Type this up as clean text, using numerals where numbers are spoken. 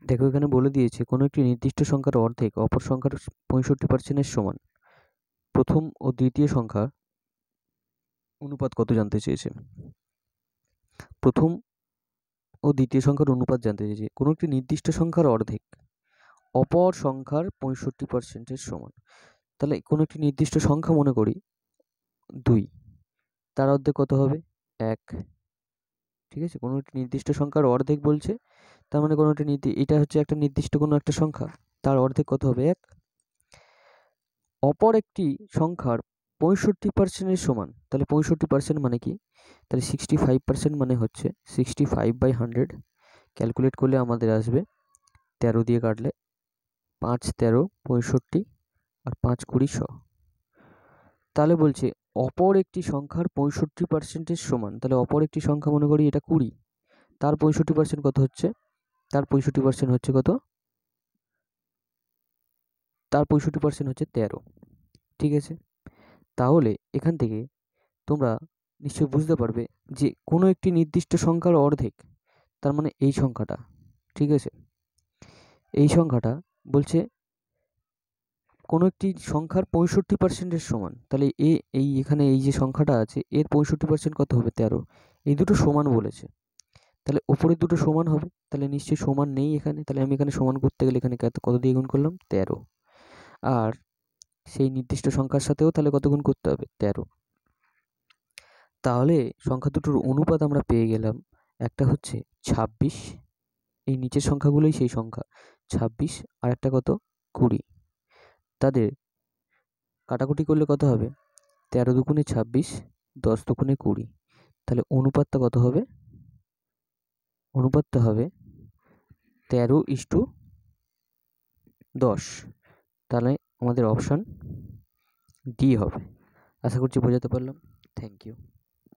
দেখো এখানে বলে দিয়েছে কোনো একটি নির্দিষ্ট সংখ্যার অর্ধেক অপর সংখ্যার 65% সমান। প্রথম ও দ্বিতীয় সংখ্যার অনুপাত কত জানতে চেয়েছে। প্রথম ও দ্বিতীয় সংখ্যার অনুপাত জানতে চেয়েছে। কোনো একটি নির্দিষ্ট সংখ্যার অর্ধেক অপর সংখ্যার 65% সমান। তাহলে কোনো একটি নির্দিষ্ট সংখ্যা মনে করি 2, তার অর্ধেক কত হবে 1। ঠিক আছে, কোনো একটি নির্দিষ্ট সংখ্যার অর্ধেক বলছে, তার মানে কোনো একটা এটা হচ্ছে একটা নির্দিষ্ট কোনো একটা সংখ্যা, তার অর্ধেক কত হবে 1। অপর একটি সংখ্যার 65% সমান, তাহলে 65% মানে কি, তাহলে 65% মানে হচ্ছে 65/100। ক্যালকুলেট করলে আমাদের আসবে 13 দিয়ে কাটলে 5 13 65 আর 5 20 100। তাহলে বলছে অপর একটি সংখ্যার 65% সমান, তাহলে অপর একটি সংখ্যা মনে করি এটা 20, তার 65% কত হচ্ছে, তার 65% হচ্ছে কত, তার 65% হচ্ছে 13। ঠিক আছে, তাহলে এখান থেকে তোমরা নিশ্চয়ই বুঝতে পারবে যে কোনো একটি নির্দিষ্ট সংখ্যার অর্ধেক, তার মানে এই সংখ্যাটা। ঠিক আছে, এই সংখ্যাটা বলছে কোনো একটি সংখ্যার 65% সমান, তাহলে এই এখানে এই যে সংখ্যাটা আছে এর 65% কত হবে 13। এই দুটো সমান বলেছে, তাহলে ওপরের দুটো সমান হবে, তাহলে নিশ্চয়ই সমান নেই এখানে, তাহলে আমি এখানে সমান করতে গেলে এখানে কত দিয়ে গুণ করলাম 13, আর সেই নির্দিষ্ট সংখ্যার সাথেও তাহলে কত গুণ করতে হবে 13। তাহলে সংখ্যা দুটোর অনুপাত আমরা পেয়ে গেলাম, একটা হচ্ছে 26, এই নিচের সংখ্যাগুলোই সেই সংখ্যা 26, আর একটা কত 20। তাদের কাটাকুটি করলে কত হবে 13 দুগুণে 26, 10 দুগুণে 20, তাহলে অনুপাতটা কত হবে, অনুপাতটা হবে 13:10। তাহলে আমাদের অপশান ডি হবে। আশা করছি বোঝাতে পারলাম। Thank you.